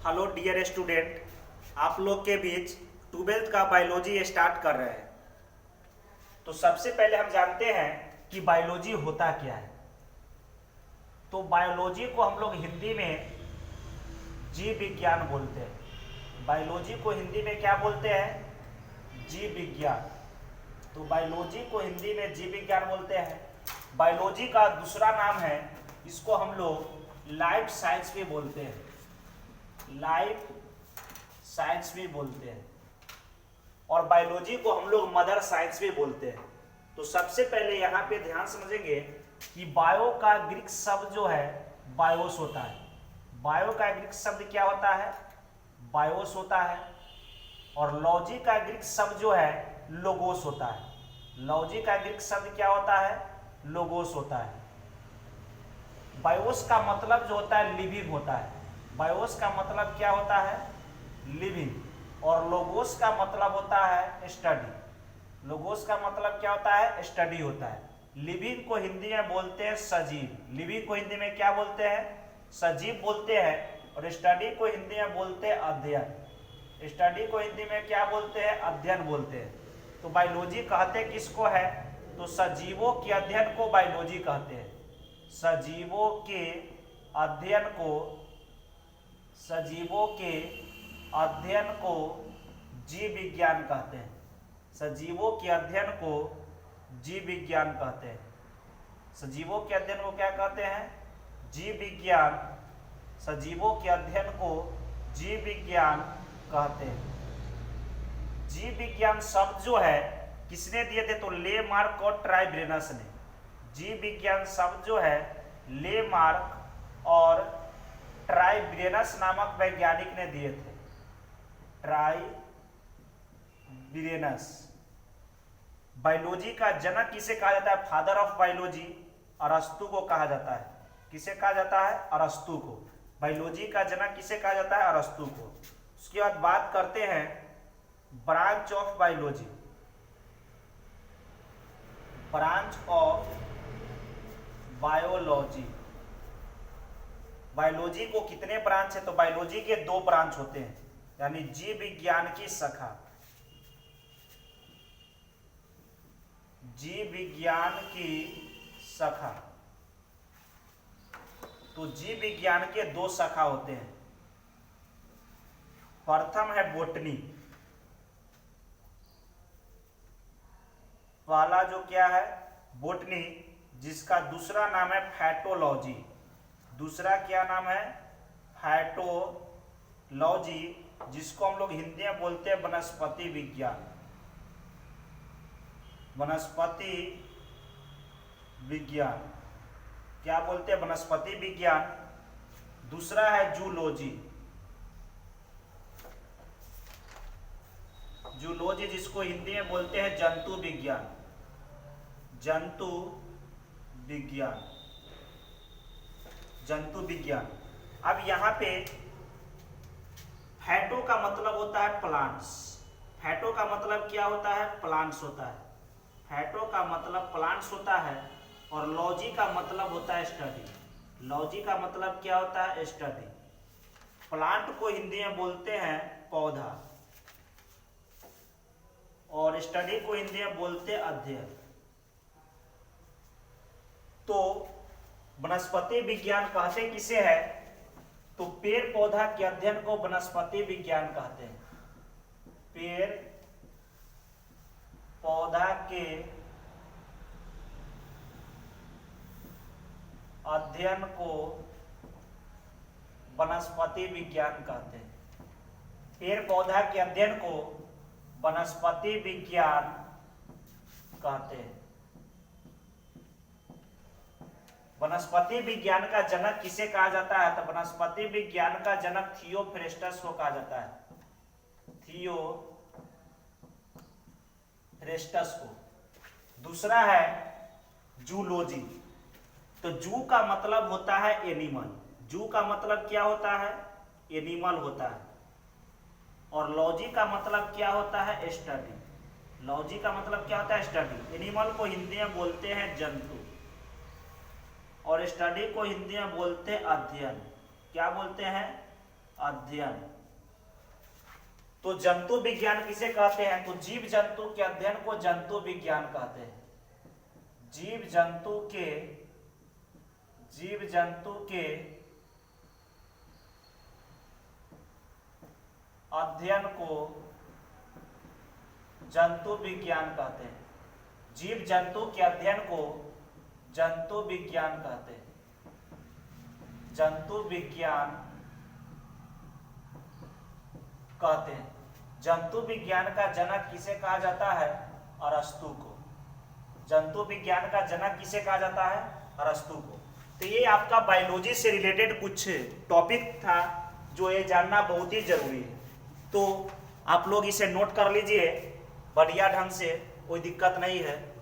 Hello dear student, आप लोग के बीच 12th का बायोलॉजी स्टार्ट कर रहे हैं। तो सबसे पहले हम जानते हैं कि बायोलॉजी होता क्या है। तो बायोलॉजी को हम लोग हिंदी में जीव विज्ञान बोलते हैं। बायोलॉजी को हिंदी में क्या बोलते हैं? जीव विज्ञान। तो बायोलॉजी को हिंदी में जीव विज्ञान बोलते हैं। बायोलॉजी का दूसरा नाम है, इसको हम लोग लाइफ साइंस भी बोलते हैं। लाइफ साइंस भी बोलते हैं और बायोलॉजी को हम लोग मदर साइंस भी बोलते हैं। तो सबसे पहले यहाँ पे ध्यान समझेंगे कि बायो का ग्रीक शब्द जो है बायोस होता है। बायो का ग्रीक शब्द क्या होता है? बायोस होता है। और लॉजी का ग्रीक शब्द जो है लोगोस होता है। लॉजी का ग्रीक शब्द क्या होता है? लोगोस होता है। बायोस का मतलब जो होता है लिविंग होता है। बायोस का मतलब क्या होता है? लिविंग। और लोगोस का मतलब होता है स्टडी। लोगोस का मतलब क्या होता है? स्टडी होता है। लिविंग को हिंदी में बोलते हैं सजीव। लिविंग को हिंदी में क्या बोलते हैं? सजीव बोलते हैं। और स्टडी को हिंदी में बोलते हैं अध्ययन। स्टडी को हिंदी में क्या बोलते हैं? अध्ययन बोलते हैं। तो बायोलॉजी कहते किसको है? तो सजीवों के अध्ययन को बायोलॉजी कहते हैं। सजीवों के अध्ययन को जीव विज्ञान कहते हैं। सजीवों के अध्ययन को जीव विज्ञान कहते हैं। सजीवों के अध्ययन को क्या कहते हैं? जीव विज्ञान। सजीवों के अध्ययन को जीव विज्ञान कहते हैं। जीव विज्ञान शब्द जो है किसने दिए थे? तो ले मार्क और ट्राइब्रेनस ने। जीव विज्ञान शब्द जो है ले मार्क और ट्राइब्रेनस नामक वैज्ञानिक ने दिए थे। ट्राइब्रेनस। बायोलॉजी का जनक किसे कहा जाता है? फादर ऑफ बायोलॉजी अरस्तु को कहा जाता है। किसे कहा जाता है? अरस्तु को। बायोलॉजी का जनक किसे कहा जाता है? अरस्तु को। उसके बाद बात करते हैं branch of biology. Branch of biology. Biology को कितने ब्रांच है? तो बायोलॉजी के 2 ब्रांच होते हैं, यानी जीव विज्ञान की शाखा। जीव विज्ञान की शाखा। तो जीव विज्ञान के 2 शाखा होते हैं। प्रथम है बोटनी। पहला जो क्या है? बोटनी, जिसका दूसरा नाम है फैटोलॉजी। दूसरा क्या नाम है? फैटोलॉजी, जिसको हम लोग हिंदी में बोलते हैं वनस्पति विज्ञान। वनस्पति विज्ञान क्या बोलते हैं? वनस्पति विज्ञान। दूसरा है जूलॉजी। जूलॉजी, जिसको हिंदी में बोलते हैं जंतु विज्ञान। जंतु विज्ञान। जंतु विज्ञान। अब यहाँ पे फैटो का मतलब होता है प्लांट्स। फैटो का मतलब क्या होता है? प्लांट्स होता है। फैटो का मतलब प्लांट्स होता है। और लॉजी का मतलब होता है स्टडी। लॉजी का मतलब क्या होता है? स्टडी। प्लांट को हिंदी में बोलते हैं पौधा और स्टडी को हिंदी में बोलते हैं अध्ययन। तो वनस्पति विज्ञान कहते किसे है? तो पेड़ पौधा के अध्ययन को वनस्पति विज्ञान कहते हैं। पेड़ पौधा के अध्ययन को वनस्पति विज्ञान कहते हैं। पेड़ पौधा के अध्ययन को वनस्पति विज्ञान कहते हैं। वनस्पति विज्ञान का जनक किसे कहा जाता है? तो वनस्पति विज्ञान का जनक थियोफ्रेस्टस को कहा जाता है। थियोफ्रेस्टस को। दूसरा है जूलॉजी। तो जू का मतलब होता है एनिमल। जू का मतलब क्या होता है? एनिमल होता है। और लॉजी का मतलब क्या होता है? स्टडी। लॉजी का मतलब क्या होता है? स्टडी। एनिमल को हिंदी में बोलते हैं जंतु और स्टडी को हिंदी में बोलते हैं अध्ययन। क्या बोलते हैं? अध्ययन। तो जंतु विज्ञान किसे कहते हैं? तो जीव जंतु के अध्ययन को जंतु विज्ञान कहते हैं। जीव जंतु के अध्ययन को जंतु विज्ञान कहते हैं। जीव जंतु के अध्ययन को जंतु विज्ञान कहते हैं। जंतु विज्ञान कहते हैं। जंतु विज्ञान का जनक किसे कहा जाता है? अरस्तु को। जंतु विज्ञान का जनक किसे कहा जाता है? अरस्तु को। तो ये आपका बायोलॉजी से रिलेटेड कुछ टॉपिक था जो ये जानना बहुत ही जरूरी है। तो आप लोग इसे नोट कर लीजिए बढ़िया ढंग से, कोई दिक्कत नहीं है।